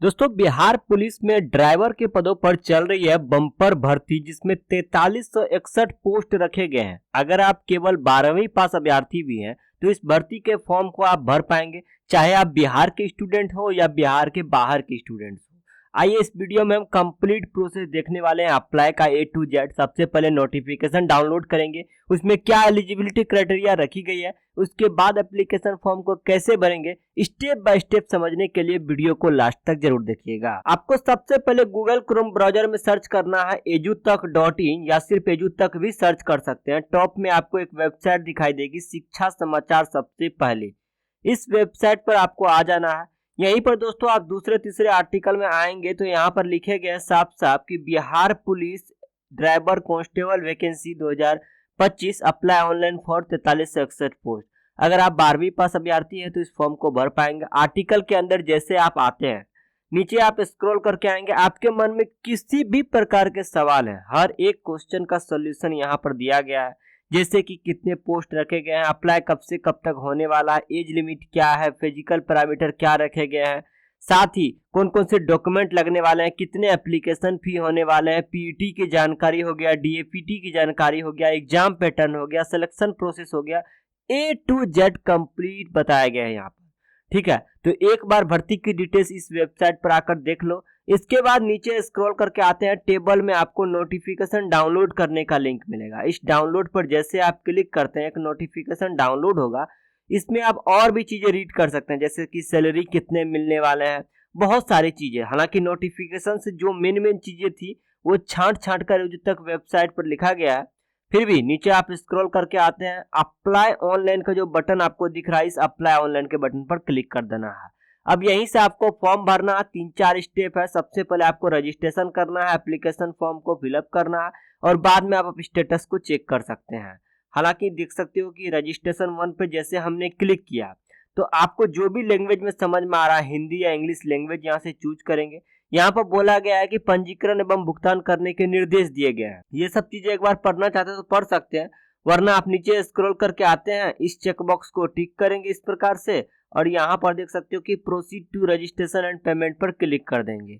दोस्तों बिहार पुलिस में ड्राइवर के पदों पर चल रही है बम्पर भर्ती जिसमें 4361 पोस्ट रखे गए हैं। अगर आप केवल 12वीं पास अभ्यर्थी भी हैं तो इस भर्ती के फॉर्म को आप भर पाएंगे, चाहे आप बिहार के स्टूडेंट हो या बिहार के बाहर के स्टूडेंट्स हो। आइए इस वीडियो में हम कंप्लीट प्रोसेस देखने वाले हैं अप्लाई का A to Z। सबसे पहले नोटिफिकेशन डाउनलोड करेंगे, उसमें क्या एलिजिबिलिटी क्राइटेरिया रखी गई है, उसके बाद एप्लीकेशन फॉर्म को कैसे भरेंगे, स्टेप बाय स्टेप समझने के लिए वीडियो को लास्ट तक जरूर देखिएगा। आपको सबसे पहले गूगल क्रोम ब्राउजर में सर्च करना है edutak.in या सिर्फ edutak भी सर्च कर सकते हैं। टॉप में आपको एक वेबसाइट दिखाई देगी, शिक्षा समाचार सबसे पहले। इस वेबसाइट पर आपको आ जाना है। यहीं पर दोस्तों आप दूसरे तीसरे आर्टिकल में आएंगे तो यहाँ पर लिखे गए साफ साफ कि Bihar police driver constable vacancy 2025 apply online for 4361 post. अगर आप 12वीं पास अभ्यर्थी हैं तो इस फॉर्म को भर पाएंगे। आर्टिकल के अंदर जैसे आप आते हैं, नीचे आप स्क्रॉल करके आएंगे, आपके मन में किसी भी प्रकार के सवाल है, हर एक क्वेश्चन का सोल्यूशन यहाँ पर दिया गया है। जैसे कि कितने पोस्ट रखे गए हैं, अप्लाई कब से कब तक होने वाला है, एज लिमिट क्या है, फिजिकल पैरामीटर क्या रखे गए हैं, साथ ही कौन कौन से डॉक्यूमेंट लगने वाले हैं, कितने एप्लीकेशन फी होने वाले हैं, पीईटी की जानकारी हो गया, डीएपीटी की जानकारी हो गया, एग्जाम पैटर्न हो गया, सिलेक्शन प्रोसेस हो गया, A to Z कंप्लीट बताया गया है यहाँ पर। ठीक है, तो एक बार भर्ती की डिटेल्स इस वेबसाइट पर आकर देख लो। इसके बाद नीचे स्क्रॉल करके आते हैं, टेबल में आपको नोटिफिकेशन डाउनलोड करने का लिंक मिलेगा। इस डाउनलोड पर जैसे आप क्लिक करते हैं एक नोटिफिकेशन डाउनलोड होगा। इसमें आप और भी चीजें रीड कर सकते हैं, जैसे कि सैलरी कितने मिलने वाले हैं, बहुत सारी चीजें। हालांकि नोटिफिकेशन से जो मेन चीजें थी वो छांट कर जो तक वेबसाइट पर लिखा गया है, फिर भी नीचे आप स्क्रॉल करके आते हैं, अप्लाई ऑनलाइन का जो बटन आपको दिख रहा है, इस अप्लाई ऑनलाइन के बटन पर क्लिक कर देना है। अब यहीं से आपको फॉर्म भरना है। 3-4 स्टेप है। सबसे पहले आपको रजिस्ट्रेशन करना है, एप्लीकेशन फॉर्म को फिलअप करना है और बाद में आप स्टेटस को चेक कर सकते हैं। हालांकि देख सकते हो कि रजिस्ट्रेशन 1 पे जैसे हमने क्लिक किया तो आपको जो भी लैंग्वेज में समझ में आ रहा है, हिंदी या इंग्लिश लैंग्वेज, यहाँ से चूज करेंगे। यहाँ पर बोला गया है कि पंजीकरण एवं भुगतान करने के निर्देश दिए गए हैं। ये सब चीजें एक बार पढ़ना चाहते हैं तो पढ़ सकते हैं, वरना आप नीचे स्क्रॉल करके आते हैं, इस चेकबॉक्स को टिक करेंगे इस प्रकार से और यहाँ पर देख सकते हो कि proceed to registration and payment पर क्लिक कर देंगे।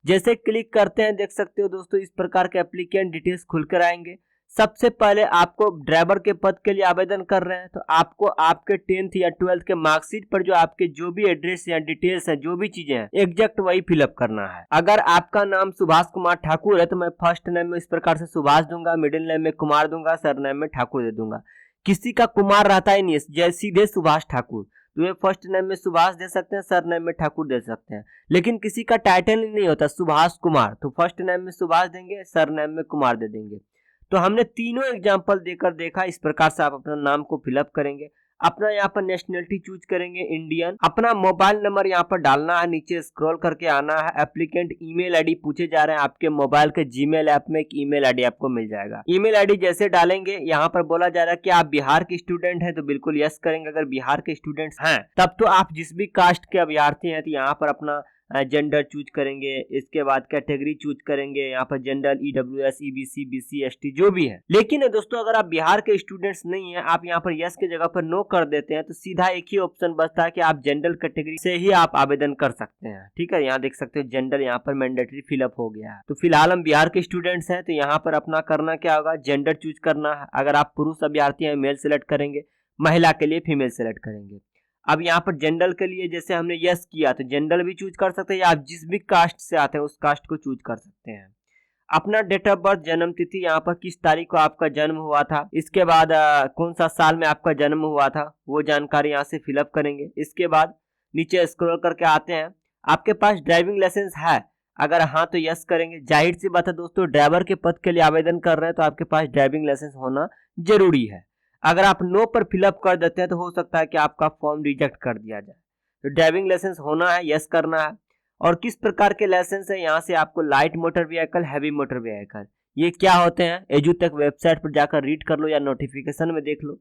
जैसे क्लिक करते हैं देख सकते हो दोस्तों इस प्रकार के एप्लीकेंट डिटेल्स खुलकर आएंगे। सबसे पहले आपको ड्राइवर के पद के लिए आवेदन कर रहे हैं तो आपको आपके 10th या 12th के मार्कशीट पर जो आपके जो भी एड्रेस या डिटेल्स है, जो भी चीजें हैं, एग्जैक्ट वही फिलअप करना है। अगर आपका नाम सुभाष कुमार ठाकुर है तो मैं फर्स्ट नेम में इस प्रकार से सुभाष दूंगा, मिडिल नेम में कुमार दूंगा, सरनेम में ठाकुर दे दूंगा। किसी का कुमार रहता ही नहीं है, सीधे सुभाष ठाकुर, तो ये फर्स्ट नेम में सुभाष दे सकते हैं, सरनेम में ठाकुर दे सकते हैं। लेकिन किसी का टाइटल ही नहीं होता सुभाष कुमार, तो फर्स्ट नेम में सुभाष देंगे, सरनेम में कुमार दे देंगे। तो हमने तीनों एग्जाम्पल देकर देखा। इस प्रकार से आप अपना नाम को फिलअप करेंगे, अपना यहाँ पर नेशनलिटी चूज करेंगे इंडियन, अपना मोबाइल नंबर यहाँ पर डालना है, नीचे स्क्रॉल करके आना है। एप्लीकेंट ईमेल आईडी पूछे जा रहे हैं, आपके मोबाइल के जीमेल ऐप में एक ईमेल आईडी आपको मिल जाएगा। ईमेल आईडी जैसे डालेंगे, यहाँ पर बोला जा रहा है कि आप बिहार के स्टूडेंट हैं तो बिल्कुल यस करेंगे। अगर बिहार के स्टूडेंट्स हैं तब तो आप जिस भी कास्ट के अभ्यर्थी हैं तो यहाँ पर अपना जेंडर चूज करेंगे, इसके बाद कैटेगरी चूज करेंगे, यहाँ पर general, EWS, EBC, BC, ST जो भी है। लेकिन दोस्तों अगर आप बिहार के स्टूडेंट्स नहीं हैं, आप यहाँ पर यस के जगह पर नो कर देते हैं तो सीधा एक ही ऑप्शन बचता है कि आप जनरल कैटेगरी से ही आप आवेदन कर सकते हैं। ठीक है, यहाँ देख सकते हो जनरल यहाँ पर मैंडेटरी फिलअप हो गया है। तो फिलहाल हम बिहार के स्टूडेंट्स हैं तो यहाँ पर अपना करना क्या होगा, जेंडर चूज करना है। अगर आप पुरुष अभ्यर्थी हैं मेल सेलेक्ट करेंगे, महिला के लिए फीमेल सेलेक्ट करेंगे। अब यहाँ पर जनरल के लिए जैसे हमने यस किया तो जनरल भी चूज कर सकते हैं, या आप जिस भी कास्ट से आते हैं उस कास्ट को चूज कर सकते हैं। अपना डेट ऑफ बर्थ, जन्म तिथि, यहाँ पर किस तारीख को आपका जन्म हुआ था, इसके बाद कौन सा साल में आपका जन्म हुआ था, वो जानकारी यहाँ से फिलअप करेंगे। इसके बाद नीचे स्क्रॉल करके आते हैं, आपके पास ड्राइविंग लाइसेंस है, अगर हाँ तो यस करेंगे। जाहिर सी बात है दोस्तों, ड्राइवर के पद के लिए आवेदन कर रहे हैं तो आपके पास ड्राइविंग लाइसेंस होना जरूरी है। अगर आप नो पर फिलअप कर देते हैं तो हो सकता है कि आपका फॉर्म रिजेक्ट कर दिया जाए। तो ड्राइविंग लाइसेंस होना है, यस करना है। और किस प्रकार के लाइसेंस है, यहाँ से आपको light motor vehicle, heavy motor vehicle, ये क्या होते हैं एजुटेक वेबसाइट पर जाकर रीड कर लो या नोटिफिकेशन में देख लो।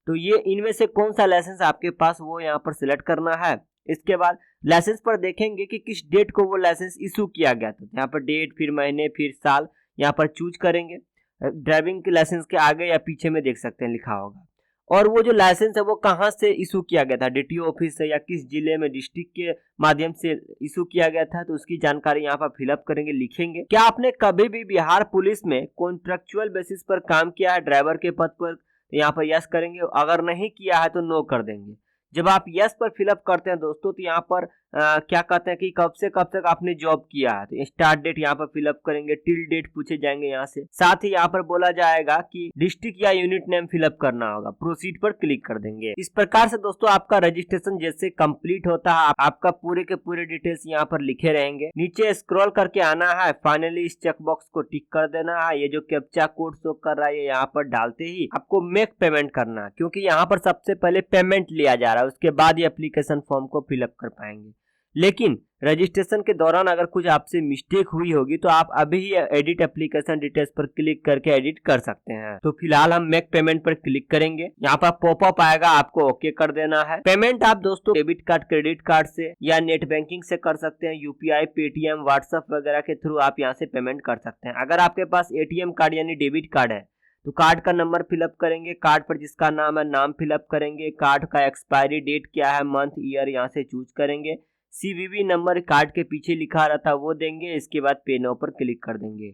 तो ये इनमें से कौन सा लाइसेंस आपके पास वो यहाँ पर सिलेक्ट करना है। इसके बाद लाइसेंस पर देखेंगे कि किस डेट को वो लाइसेंस इशू किया गया था, यहाँ पर डेट, फिर महीने, फिर साल यहाँ पर चूज करेंगे। ड्राइविंग के लाइसेंस के आगे या पीछे में देख सकते हैं लिखा होगा। और वो जो लाइसेंस है वो कहाँ से इशू किया गया था, डीटीओ ऑफिस से या किस जिले में, डिस्ट्रिक्ट के माध्यम से इशू किया गया था, तो उसकी जानकारी यहाँ पर फिलअप करेंगे, लिखेंगे। क्या आपने कभी भी बिहार पुलिस में कॉन्ट्रेक्चुअल बेसिस पर काम किया है ड्राइवर के पद पर, तो यहाँ पर यस करेंगे। अगर नहीं किया है तो नो कर देंगे। जब आप यस पर फिलअप करते हैं दोस्तों, तो यहाँ पर क्या कहते हैं कि कब से कब तक आपने जॉब किया है, तो स्टार्ट डेट यहाँ पर फिलअप करेंगे, टिल डेट पूछे जाएंगे यहाँ से। साथ ही यहाँ पर बोला जाएगा कि डिस्ट्रिक्ट या यूनिट नेम फिलअप करना होगा, प्रोसीड पर क्लिक कर देंगे। इस प्रकार से दोस्तों आपका रजिस्ट्रेशन जैसे कंप्लीट होता है, आपका पूरे के पूरे डिटेल्स यहाँ पर लिखे रहेंगे। नीचे स्क्रॉल करके आना है, फाइनली इस चेकबॉक्स को टिक कर देना है। ये जो कैप्चा कोड शो कर रहा है यहाँ पर डालते ही आपको मेक पेमेंट करना है, क्योंकि यहाँ पर सबसे पहले पेमेंट लिया जा रहा है, उसके बाद ये एप्लीकेशन फॉर्म को फिलअप कर पाएंगे। लेकिन रजिस्ट्रेशन के दौरान अगर कुछ आपसे मिस्टेक हुई होगी तो आप अभी ही एडिट एप्लीकेशन डिटेल्स पर क्लिक करके एडिट कर सकते हैं। तो फिलहाल हम मेक पेमेंट पर क्लिक करेंगे। यहाँ पर पॉपअप आएगा, आपको ओके कर देना है। पेमेंट आप दोस्तों डेबिट कार्ड, क्रेडिट कार्ड से या नेट बैंकिंग से कर सकते हैं, यूपीआई, पेटीएम, व्हाट्सएप वगैरह के थ्रू आप यहाँ से पेमेंट कर सकते हैं। अगर आपके पास एटीएम कार्ड यानी डेबिट कार्ड है तो कार्ड का नंबर फिलअप करेंगे, कार्ड पर जिसका नाम है नाम फिलअप करेंगे, कार्ड का एक्सपायरी डेट क्या है, मंथ ईयर यहाँ से चूज करेंगे, सीवीवी नंबर कार्ड के पीछे लिखा रहता है वो देंगे। इसके बाद पे नाउ पर क्लिक कर देंगे।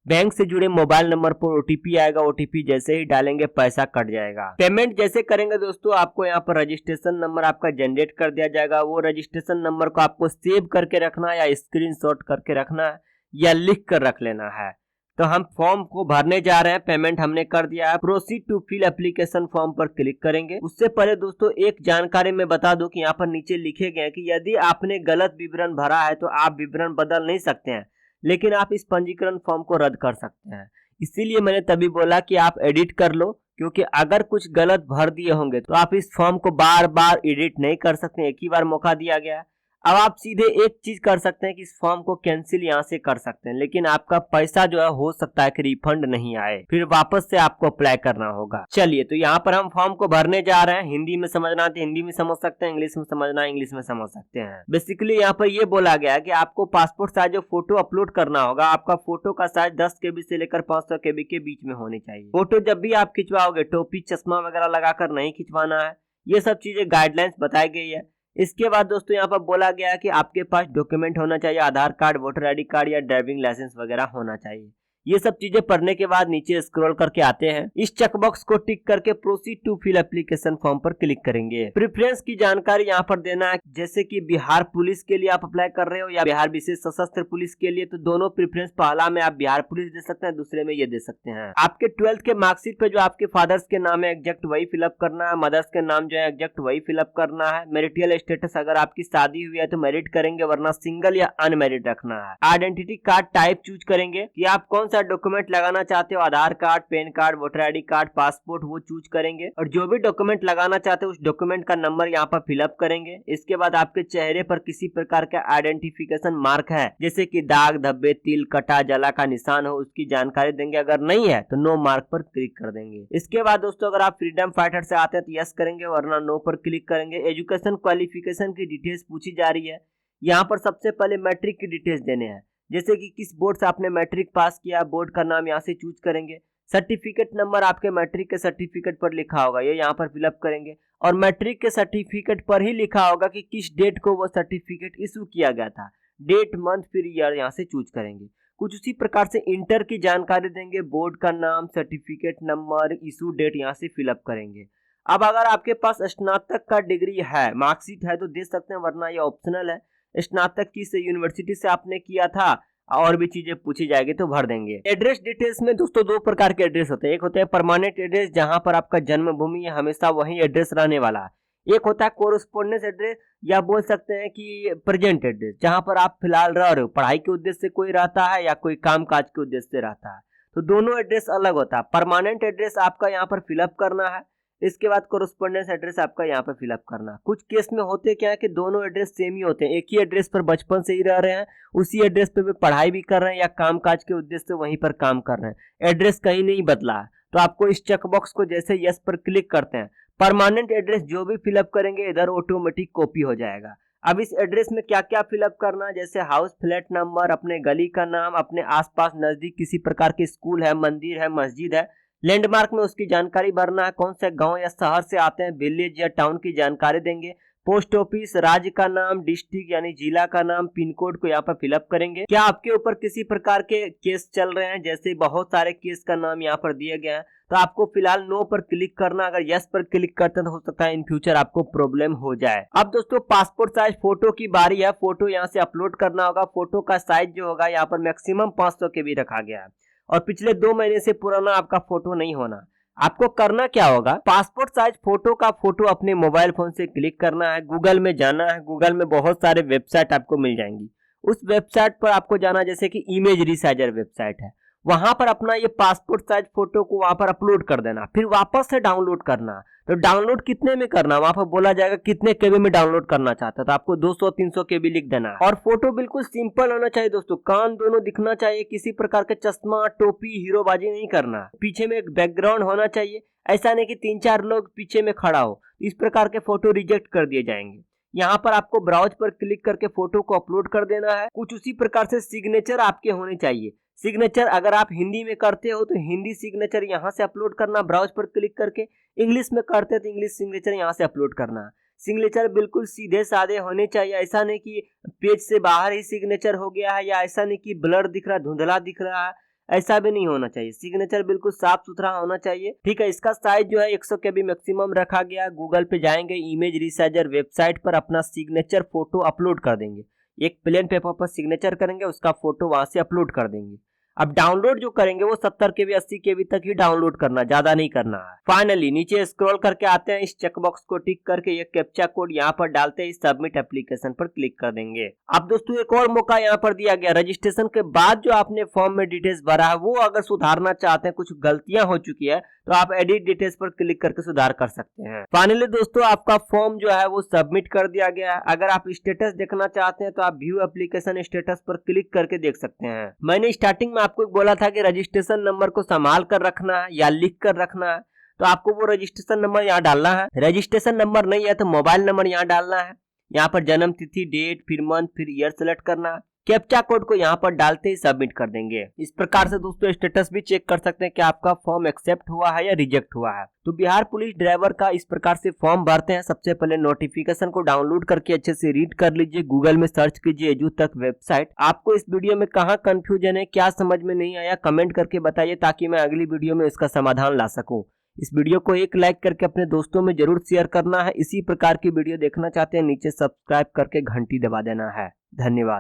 बैंक से जुड़े मोबाइल नंबर पर ओटीपी आएगा, ओटीपी जैसे ही डालेंगे पैसा कट जाएगा। पेमेंट जैसे करेंगे दोस्तों, आपको यहाँ पर रजिस्ट्रेशन नंबर आपका जनरेट कर दिया जाएगा। वो रजिस्ट्रेशन नंबर को आपको सेव करके रखना है या स्क्रीनशॉट करके रखना है या लिख कर रख लेना है। तो हम फॉर्म को भरने जा रहे हैं, पेमेंट हमने कर दिया है। Proceed to fill application form पर क्लिक करेंगे। उससे पहले दोस्तों एक जानकारी मैं बता दूं कि यहाँ पर नीचे लिखे गए हैं कि यदि आपने गलत विवरण भरा है तो आप विवरण बदल नहीं सकते हैं, लेकिन आप इस पंजीकरण फॉर्म को रद्द कर सकते हैं। इसीलिए मैंने तभी बोला कि आप एडिट कर लो, क्योंकि अगर कुछ गलत भर दिए होंगे तो आप इस फॉर्म को बार बार एडिट नहीं कर सकते, एक ही बार मौका दिया गया है। अब आप सीधे एक चीज कर सकते हैं कि इस फॉर्म को कैंसिल यहाँ से कर सकते हैं, लेकिन आपका पैसा जो है हो सकता है कि रिफंड नहीं आए, फिर वापस से आपको अप्लाई करना होगा। चलिए, तो यहाँ पर हम फॉर्म को भरने जा रहे हैं। हिंदी में समझना तो हिंदी में समझ सकते हैं, इंग्लिश में समझना इंग्लिश में समझ सकते हैं। बेसिकली यहाँ पर ये बोला गया है कि आपको पासपोर्ट साइज जो फोटो अपलोड करना होगा, आपका फोटो का साइज 10 KB से लेकर 500 KB के बीच में होनी चाहिए। फोटो जब भी आप खिंचवाओगे टोपी चश्मा वगैरह लगाकर नहीं खिंचवाना है। ये सब चीजें गाइडलाइंस बताई गई है। इसके बाद दोस्तों यहाँ पर बोला गया है कि आपके पास डॉक्यूमेंट होना चाहिए, आधार कार्ड, वोटर आईडी कार्ड या ड्राइविंग लाइसेंस वगैरह होना चाहिए। ये सब चीजें पढ़ने के बाद नीचे स्क्रॉल करके आते हैं। इस चेकबॉक्स को टिक करके proceed to fill application form पर क्लिक करेंगे। प्रेफरेंस की जानकारी यहाँ पर देना है, जैसे कि बिहार पुलिस के लिए आप अप्लाई कर रहे हो या बिहार विशेष सशस्त्र पुलिस के लिए, तो दोनों प्रेफरेंस, पहला में आप बिहार पुलिस दे सकते हैं, दूसरे में ये दे सकते हैं। आपके 12th के मार्कशीट पे जो आपके फादर्स के नाम है एग्जैक्ट वही फिलअप करना है, मदर्स के नाम जो है एग्जैक्ट वही फिलअप करना है। मैरिटल स्टेटस, अगर आपकी शादी हुई है तो मैरिड करेंगे, वरना सिंगल या अनमैरिड रखना है। आइडेंटिटी कार्ड टाइप चूज करेंगे कि आप कौन सा डॉक्यूमेंट लगाना चाहते हो, Aadhaar card, PAN card, voter ID card, passport, वो चूज करेंगे। और जो भी डॉक्यूमेंट लगाना चाहते हो उस डॉक्यूमेंट का नंबर यहाँ पर फिलअप करेंगे। इसके बाद आपके चेहरे पर किसी प्रकार का आइडेंटिफिकेशन मार्क है, जैसे कि दाग, धब्बे, तिल, कटा, जला का निशान हो, उसकी जानकारी देंगे। अगर नहीं है तो नो मार्क पर क्लिक कर देंगे। इसके बाद दोस्तों अगर आप फ्रीडम फाइटर से आते हैं तो यस करेंगे, वरना नो पर क्लिक करेंगे। एजुकेशन क्वालिफिकेशन की डिटेल्स पूछी जा रही है। यहाँ पर सबसे पहले मैट्रिक की डिटेल्स देने हैं, जैसे कि किस बोर्ड से आपने मैट्रिक पास किया, बोर्ड का नाम यहाँ से चूज करेंगे। सर्टिफिकेट नंबर आपके मैट्रिक के सर्टिफिकेट पर लिखा होगा, ये यहाँ पर फिलअप करेंगे। और मैट्रिक के सर्टिफिकेट पर ही लिखा होगा कि किस डेट को वो सर्टिफिकेट इशू किया गया था, डेट, मंथ, फिर ईयर यहाँ से चूज करेंगे। कुछ उसी प्रकार से इंटर की जानकारी देंगे, बोर्ड का नाम, सर्टिफिकेट नंबर, इशू डेट यहाँ से फिलअप करेंगे। अब अगर आपके पास स्नातक का डिग्री है, मार्कशीट है तो दे सकते हैं, वरना ये ऑप्शनल है। स्नातक किस यूनिवर्सिटी से आपने किया था और भी चीजें पूछी जाएगी तो भर देंगे। एड्रेस डिटेल्स में दोस्तों दो प्रकार के एड्रेस होते हैं। एक होता है परमानेंट एड्रेस, जहां पर आपका जन्मभूमि है, हमेशा वही एड्रेस रहने वाला है। एक होता है कोरेस्पोंडेंस एड्रेस, या बोल सकते हैं कि प्रेजेंट एड्रेस, जहां पर आप फिलहाल रह रहे हो, पढ़ाई के उद्देश्य से कोई रहता है या कोई काम काज के उद्देश्य से रहता है, तो दोनों एड्रेस अलग होता है। परमानेंट एड्रेस आपका यहाँ पर फिलअप करना है, इसके बाद कोरेस्पोंडेंस एड्रेस आपका यहाँ पे फिलअप करना। कुछ केस में होते क्या है कि दोनों एड्रेस सेम ही होते हैं, एक ही एड्रेस पर बचपन से ही रह रहे हैं, उसी एड्रेस पे भी पढ़ाई भी कर रहे हैं या काम काज के उद्देश्य से वहीं पर काम कर रहे हैं, एड्रेस कहीं नहीं बदला है। तो आपको इस चेकबॉक्स को जैसे यस पर क्लिक करते हैं, परमानेंट एड्रेस जो भी फिलअप करेंगे इधर ऑटोमेटिक कॉपी हो जाएगा। अब इस एड्रेस में क्या क्या फिलअप करना है, जैसे हाउस, फ्लैट नंबर, अपने गली का नाम, अपने आसपास नजदीक किसी प्रकार के स्कूल है, मंदिर है, मस्जिद है, लैंडमार्क में उसकी जानकारी भरना है, कौन से गांव या शहर से आते हैं, विलेज या टाउन की जानकारी देंगे। पोस्ट ऑफिस, राज्य का नाम, डिस्ट्रिक्ट यानी जिला का नाम, पिन कोड को यहाँ पर फिलअप करेंगे। क्या आपके ऊपर किसी प्रकार के केस चल रहे हैं, जैसे बहुत सारे केस का नाम यहाँ पर दिया गया है, तो आपको फिलहाल नो पर क्लिक करना। अगर यस पर क्लिक करते हैं तो हो सकता है इन फ्यूचर आपको प्रॉब्लम हो जाए। अब दोस्तों पासपोर्ट साइज फोटो की बारी है। फोटो यहाँ से अपलोड करना होगा। फोटो का साइज जो होगा यहाँ पर मैक्सिमम 500 KB रखा गया है और पिछले 2 महीने से पुराना आपका फोटो नहीं होना। आपको करना क्या होगा, पासपोर्ट साइज फोटो का फोटो अपने मोबाइल फोन से क्लिक करना है, गूगल में जाना है। गूगल में बहुत सारे वेबसाइट आपको मिल जाएंगी। उस वेबसाइट पर आपको जाना, जैसे कि इमेज रिसाइजर वेबसाइट है, वहां पर अपना ये पासपोर्ट साइज फोटो को वहां पर अपलोड कर देना, फिर वापस से डाउनलोड करना। तो डाउनलोड कितने में करना, वहां पर बोला जाएगा कितने KB में डाउनलोड करना चाहता है, तो आपको 200-300 KB लिख देना है। और फोटो बिल्कुल सिंपल होना चाहिए दोस्तों, कान दोनों दिखना चाहिए, किसी प्रकार के चश्मा, टोपी, हीरोबाजी नहीं करना। पीछे में एक बैकग्राउंड होना चाहिए, ऐसा नहीं कि 3-4 लोग पीछे में खड़ा हो, इस प्रकार के फोटो रिजेक्ट कर दिए जाएंगे। यहाँ पर आपको ब्राउज पर क्लिक करके फोटो को अपलोड कर देना है। कुछ उसी प्रकार से सिग्नेचर आपके होने चाहिए। सिग्नेचर अगर आप हिंदी में करते हो तो हिंदी सिग्नेचर यहाँ से अपलोड करना ब्राउज पर क्लिक करके, इंग्लिश में करते हैं तो इंग्लिश सिग्नेचर यहाँ से अपलोड करना। सिग्नेचर बिल्कुल सीधे साधे होने चाहिए, ऐसा नहीं कि पेज से बाहर ही सिग्नेचर हो गया है, या ऐसा नहीं कि ब्लर दिख रहा है, धुंधला दिख रहा है, ऐसा भी नहीं होना चाहिए। सिग्नेचर बिल्कुल साफ सुथरा होना चाहिए। ठीक है, इसका साइज जो है 100 KB मैक्सिमम रखा गया। गूगल पे जाएंगे, इमेज रिसाइजर वेबसाइट पर अपना सिग्नेचर फोटो अपलोड कर देंगे। एक प्लेन पेपर पर सिग्नेचर करेंगे, उसका फोटो वहां से अपलोड कर देंगे। अब डाउनलोड जो करेंगे वो 70 KB 80 KB तक ही डाउनलोड करना, ज्यादा नहीं करना है। फाइनली नीचे स्क्रॉल करके आते हैं, इस चेकबॉक्स को टिक करके ये कैप्चा कोड यहाँ पर डालते हैं, इस सबमिट एप्लीकेशन पर क्लिक कर देंगे। अब दोस्तों एक और मौका यहाँ पर दिया गया, रजिस्ट्रेशन के बाद जो आपने फॉर्म में डिटेल्स भरा है वो अगर सुधारना चाहते हैं, कुछ गलतियां हो चुकी है, तो आप एडिट डिटेल्स पर क्लिक करके सुधार कर सकते हैं। फाइनली दोस्तों आपका फॉर्म जो है वो सबमिट कर दिया गया है। अगर आप स्टेटस देखना चाहते हैं तो आप व्यू एप्लीकेशन स्टेटस पर क्लिक करके देख सकते हैं। मैंने स्टार्टिंग में आपको बोला था कि रजिस्ट्रेशन नंबर को संभाल कर रखना है या लिख कर रखना है, तो आपको वो रजिस्ट्रेशन नंबर यहाँ डालना है। रजिस्ट्रेशन नंबर नहीं है तो मोबाइल नंबर यहाँ डालना है। यहाँ पर जन्म तिथि, डेट, फिर मंथ, फिर ईयर सेलेक्ट करना है। कैप्चा कोड को यहाँ पर डालते ही सबमिट कर देंगे। इस प्रकार से दोस्तों स्टेटस भी चेक कर सकते हैं कि आपका फॉर्म एक्सेप्ट हुआ है या रिजेक्ट हुआ है। तो बिहार पुलिस ड्राइवर का इस प्रकार से फॉर्म भरते हैं। सबसे पहले नोटिफिकेशन को डाउनलोड करके अच्छे से रीड कर लीजिए, गूगल में सर्च कीजिए एजुतक वेबसाइट। आपको इस वीडियो में कहाँ कंफ्यूजन है, क्या समझ में नहीं आया, कमेंट करके बताइए ताकि मैं अगली वीडियो में इसका समाधान ला सकूं। इस वीडियो को एक लाइक करके अपने दोस्तों में जरूर शेयर करना है। इसी प्रकार की वीडियो देखना चाहते हैं नीचे सब्सक्राइब करके घंटी दबा देना है। धन्यवाद।